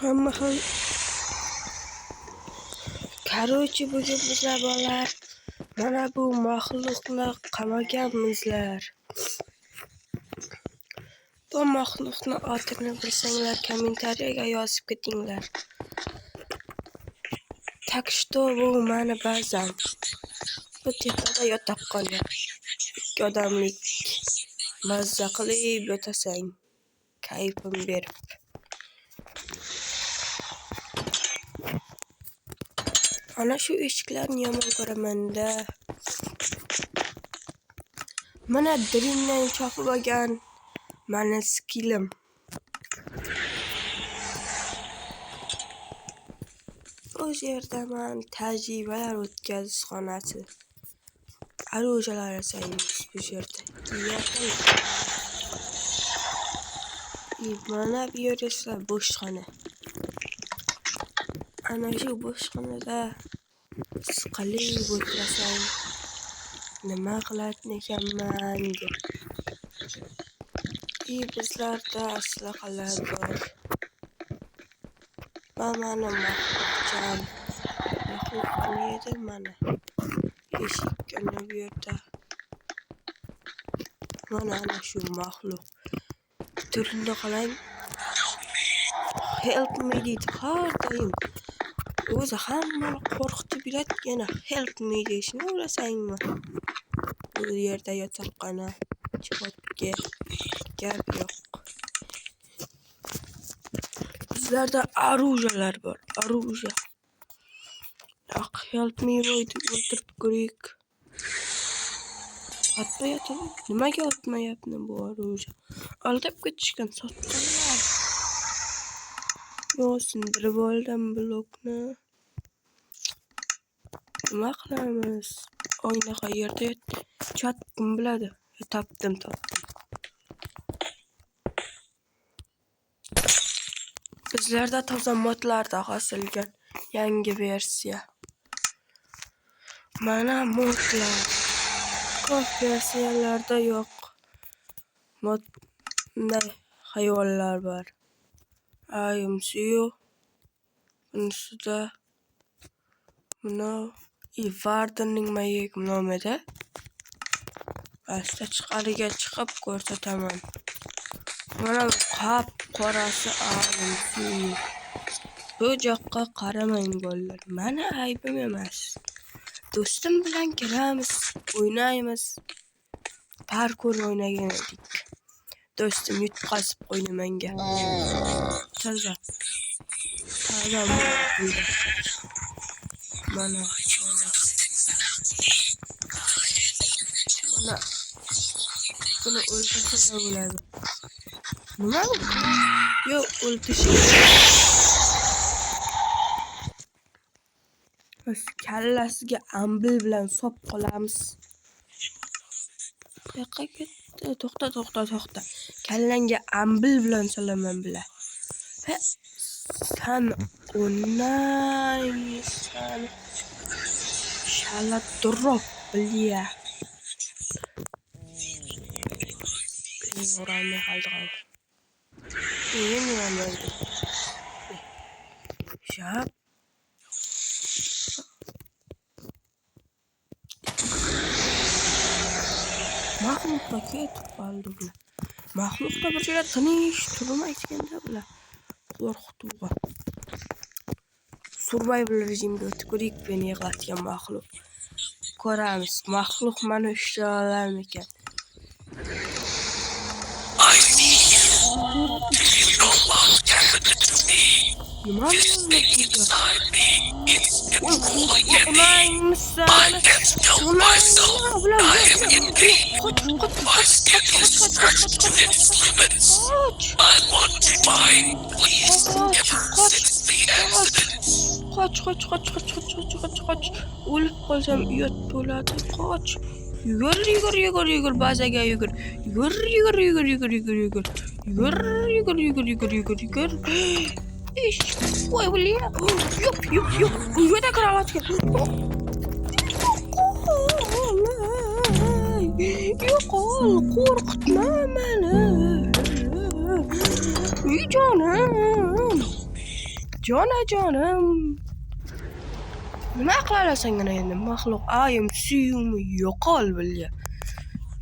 Hamma xil. Короче, bugun bizlar bolalar mana bu maxluqni qamaganmizlar. Bu maxluqni otini bilsanglar kommentariyaga yozib ketinglar. Так что bu mani bazam. Bu tepada yotoqxona. 2 odamlik mazza qilib yotasan. Kayfim berib. Ana shu eshiklarni yomon ko'raman-da. Mana dilimdan chopib olgan mani skillim. Bu yerda men tajribalar o'tkazish xonasi. Arojalar yasaymiz bu yerda. Mana bu yer esa bo'shxona. Ana shu bo'shxonada siqilib o'tirasam nima qiladi ekanman deb. Bizlarda aslaqalar bor. Mana maxluqcham. Maxluq neydi mana? Eshikni bu yerda. Mana ana shu maxluq. Turini qarang. Help me deydi har doim. O'zi hammani qo'rqitib yuradi, yana help me deyishni o'ylasangmi? Bu yerda yotoqxona, chiqotga gap yo'q. Bizlarda arujalar bor, aruja. Help me deydi, o'ldirib ko'rik. Atmayapti, nimaga atmayapti bu aruja? Aldab ketishgan sotganlar. Yo, sindirib oldim blokni. Nima qilamiz? Oyna qayerda? Chat kim biladi? Topdim. Bizlarda toza modlarda qo'shilgan yangi versiya. Mana modlar. Ko'p versiyalarda yo'q. Modday hayvonlar bor. IMCU. Bunisida mana Vardenning mayik nomida. Asta chiqariga chiqib ko'rsataman. Mana qop qorasi IMCU. Bu joqqa qaramang bolalar. Mana aybim emas. Do'stim bilan kiramiz, o'ynaymiz. Parkour o'ynagan edik. Do'stim yutqazib qo'ydi menga. Toza. Mana. Buni o'ldirsa bo'ladi. Nima bu? Yo'q, o'ldirishim. Biz kallasiga ambil bilan sop qolamiz. Yo'qqa ketdi. To'xta. Kallangga ambil bilan solaman bilan. Sen o'ynaysan. Shaladrop bilya. Orani qoldirib. Nima bo'ldi? Shap. Maxluqqa ketib qoldi bular. Maxluqqa bir joyda tinish turmaydiganda bular. Qo'rqituvga. Survival rejimga o'tib ko'rik beni yig'latgan maxluq. Ko'ramiz, maxluq meni ushlay olarmikan. Nima Qoch. O'lib qolsam uyat bo'ladi. Qoch. Yugur, bazaga yugur. Yugur. Ish, voy bilya. Yo'q. Uyga kiravatga. Yo'qol, qo'rqitma meni. Ey jonim. Jonajonim. Nima qilasan endi maxluq? Ayim suyimni yo'qol bilya.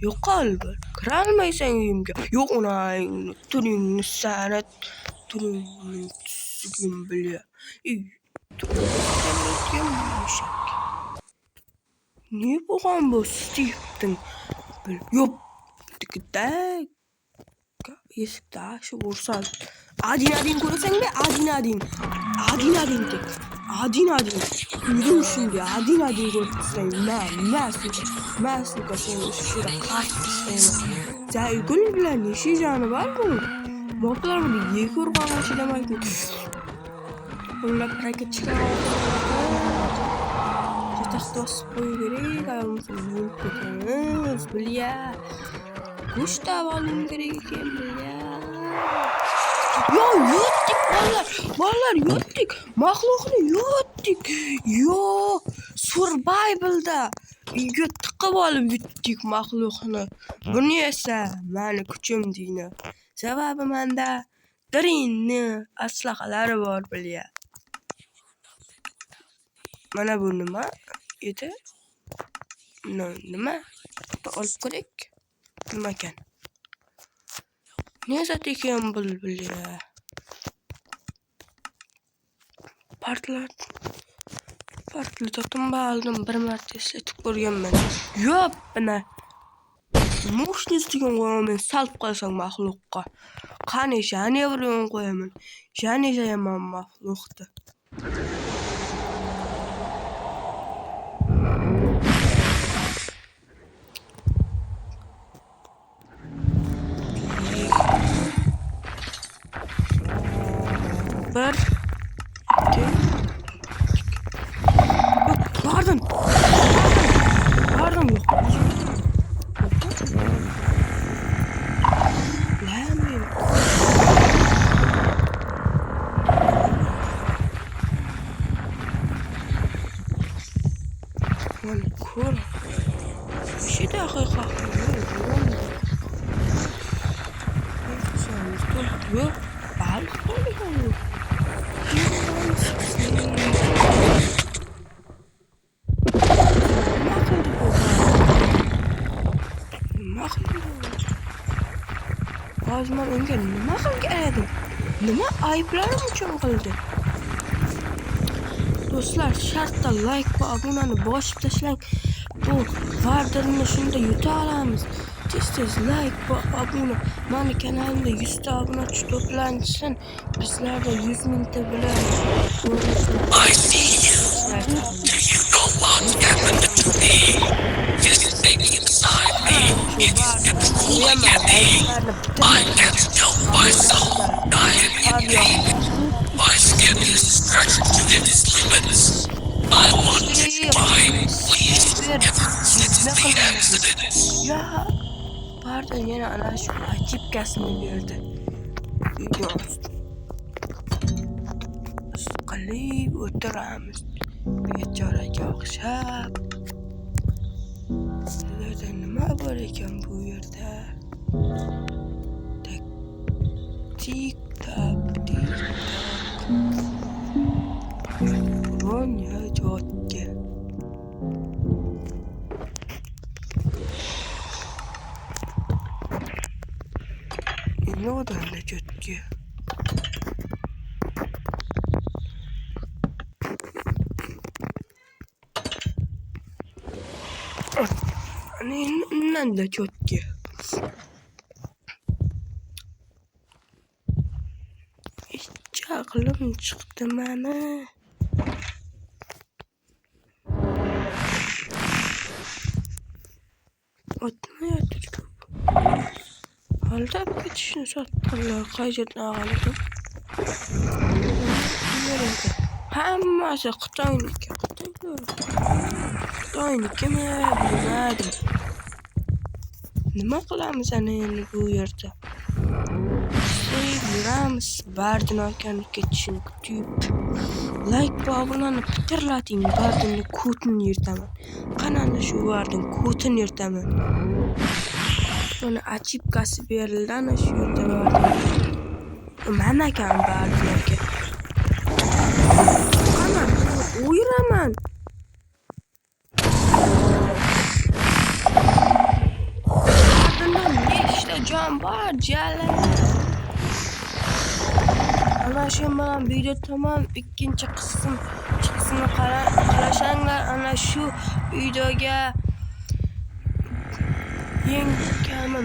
Yo'qol bil. Kirolmaysan uyimga. Yo'q onang turingni sanat turingni tuzgin bilya. Ne bo'lgan bu Steve'ding bil. Yo'q. Tikdak. Eshikda shu ursal. Adin ko'rasangmi? Adin. Uydim shunga adin ko'rsang. Masluka sen shura qasdingmi? Zaygul bilan necha joni bor bu? Moqlar buni yegurgan chidamaydi. Ular hareket chiqaradi. Taxtos qo'yib ayolimiz bilya. Go'shta olim kerak ekan bilya. Yo, yutdik bolalar yutdik. Maxluqni yutdik. Yo, survivalda uyga tiqib olib yutdik maxluqni. Buni esa meni kuchim deyni. Sababi menda dirinni aslahalari bor bilya. Mana bu nima edi? Nima? Olib ko'rik. Nima ekan? Ne zat ekan bilya. Partladim aldım bir marta eslatib ko'rganman. Yo'q, bana. Mushnis degan qo'yaman, salb qo'ysang maxluqqa. Qani jani bilan qo'yaman. Jani jaman maxluqda. Bir, iki, pardon yok. Lamin. Mana ko'r. Shu daqiqa. Yo'q, baliq bo'lgan. Hozir unga nima qilgan? Nima ayblarim uchun qildi? Do'stlar, shartta like va obunani bosib tashlang. Bu vardirni shunda yuta olamiz. Tez like va obuna. Mani kanalimda 100 ta obunachi to'plansin. Bizlarda 100 mingta bilan I see you. Do you know what happened to me? This thing inside me, it is controlling me. I can't help myself. I am in pain. My skin is stretched to its limits. I want to die. Please, never since the accident. Ya, pardon, yana ana shu ajib kasni berdi. Siqilib o'tiramiz. Bechoraga o'xshab. Sizlarda nima bor ekan bu yerda? Tik-tak. Ronya jotga. Ne oldu anne jotga? Nanda jotga. Aqlim chiqdi mana. O'tmayapti. Aldab ketishni sotdilar. Qayerdan oldim? Hammasi Xitoyniki. Xitoynikimi bilmadim. Nima qilamiz ana endi bu yerda? Yuramiz Bardin akani ketishini kutib. Like va obunani fikrlating. Bardinni kodini yirtaman. Qanday shu Bardin kodini yirtaman. Buni achibkasi berildi ana shu yerda Bardin. Mana kam Bardin aka. O'yiraman. Ardından nechta jon bor, jalal. Ana shu bilan video tamam. Ikkinchi qismini qarashanglar. Ana shu videoga eng kami